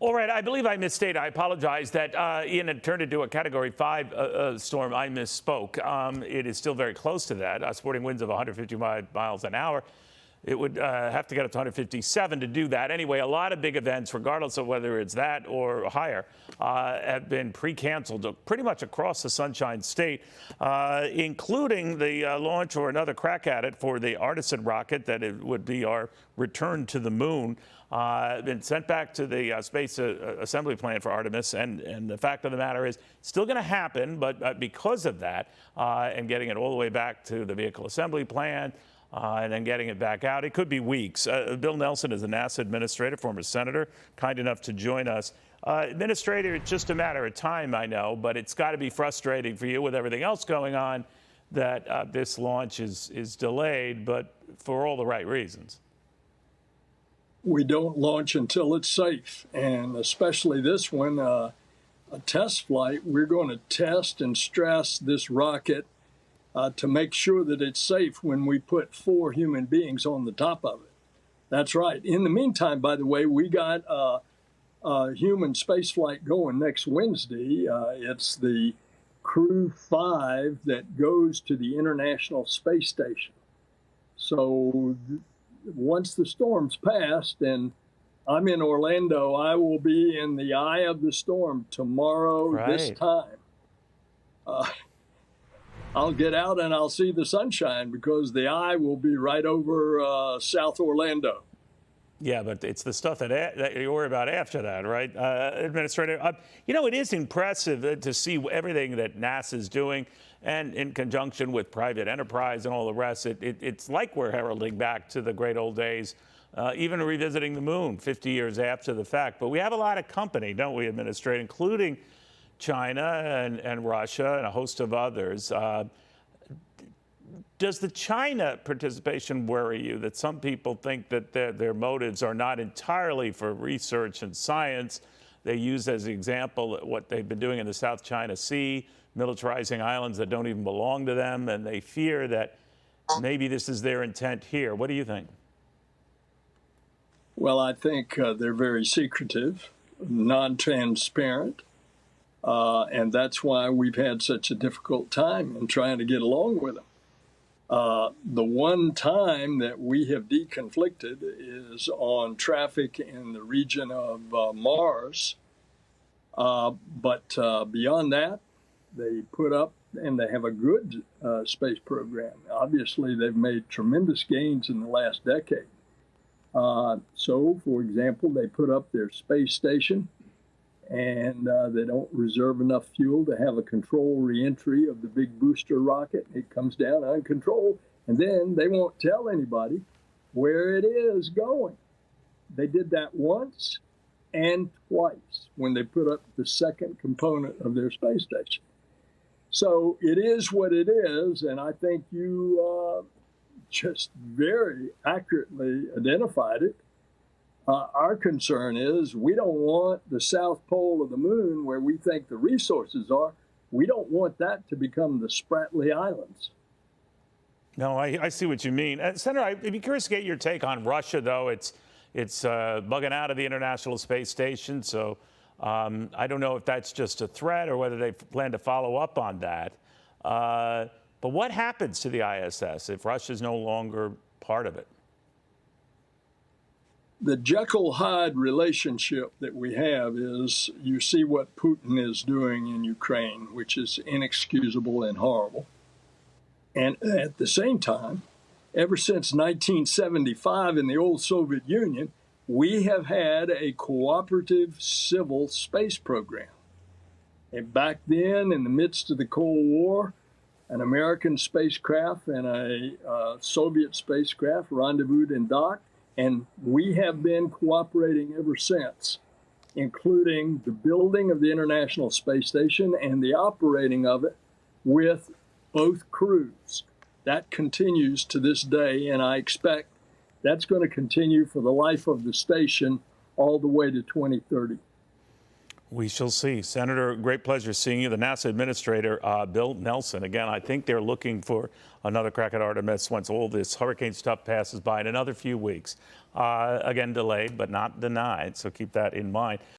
All right, I believe I misstated. I apologize that Ian had turned into a Category 5 storm. I misspoke. It is still very close to that, sporting winds of 155 miles an hour. It would have to get up to 157 to do that. Anyway, a lot of big events, regardless of whether it's that or higher, have been pre-canceled pretty much across the Sunshine State, including the launch or another crack at it for the Artemis rocket that it would be our return to the moon. Been sent back to the space assembly plant for Artemis, and the fact of the matter is still going to happen, but because of that and getting it all the way back to the vehicle assembly plant, and then getting it back out, it could be weeks. Bill Nelson is a NASA administrator, former senator, kind enough to join us. Administrator, it's just a matter of time, I know, but it's got to be frustrating for you with everything else going on that this launch is delayed, but for all the right reasons. We don't launch until it's safe, and especially this one, a test flight. We're going to test and stress this rocket to make sure that it's safe when we put 4 human beings on the top of it. That's right. In the meantime, by the way, we got a human space flight going next Wednesday. It's the Crew 5 that goes to the International Space Station. So once the storm's passed and I'm in Orlando, I will be in the eye of the storm tomorrow, this time. I'll get out and I'll see the sunshine because the eye will be right over South Orlando. Yeah, but it's the stuff that you worry about after that, right, Administrator? You know, it is impressive to see everything that NASA's doing, and in conjunction with private enterprise and all the rest. It's like we're heralding back to the great old days, even revisiting the moon 50 years after the fact. But we have a lot of company, don't we, Administrator, including China and Russia and a host of others. Does the China participation worry you, that some people think that their motives are not entirely for research and science? They use as an example what they've been doing in the South China Sea, militarizing islands that don't even belong to them, and they fear that maybe this is their intent here. What do you think? Well, I think they're very secretive, non-transparent. And that's why we've had such a difficult time in trying to get along with them. The one time that we have deconflicted is on traffic in the region of Mars. But beyond that, they put up and they have a good space program. Obviously, they've made tremendous gains in the last decade. So, for example, they put up their space station, and they don't reserve enough fuel to have a controlled reentry of the big booster rocket. It comes down uncontrolled, and then they won't tell anybody where it is going. They did that once and twice when they put up the second component of their space station. So it is what it is, and I think you just very accurately identified it. Our concern is we don't want the south pole of the moon where we think the resources are. We don't want that to become the Spratly Islands. No, I see what you mean. Senator, I'd be curious to get your take on Russia, though. It's bugging out of the International Space Station, so I don't know if that's just a threat or whether they plan to follow up on that. But what happens to the ISS if Russia's no longer part of it? The Jekyll-Hyde relationship that we have is, you see what Putin is doing in Ukraine, which is inexcusable and horrible. And at the same time, ever since 1975 in the old Soviet Union, we have had a cooperative civil space program. And back then, in the midst of the Cold War, an American spacecraft and a Soviet spacecraft rendezvoused and docked. And we have been cooperating ever since, including the building of the International Space Station and the operating of it with both crews. That continues to this day, and I expect that's going to continue for the life of the station all the way to 2030. We shall see. Senator, great pleasure seeing you. The NASA Administrator, Bill Nelson. Again, I think they're looking for another crack at Artemis once all this hurricane stuff passes by in another few weeks. Again, delayed, but not denied, so keep that in mind.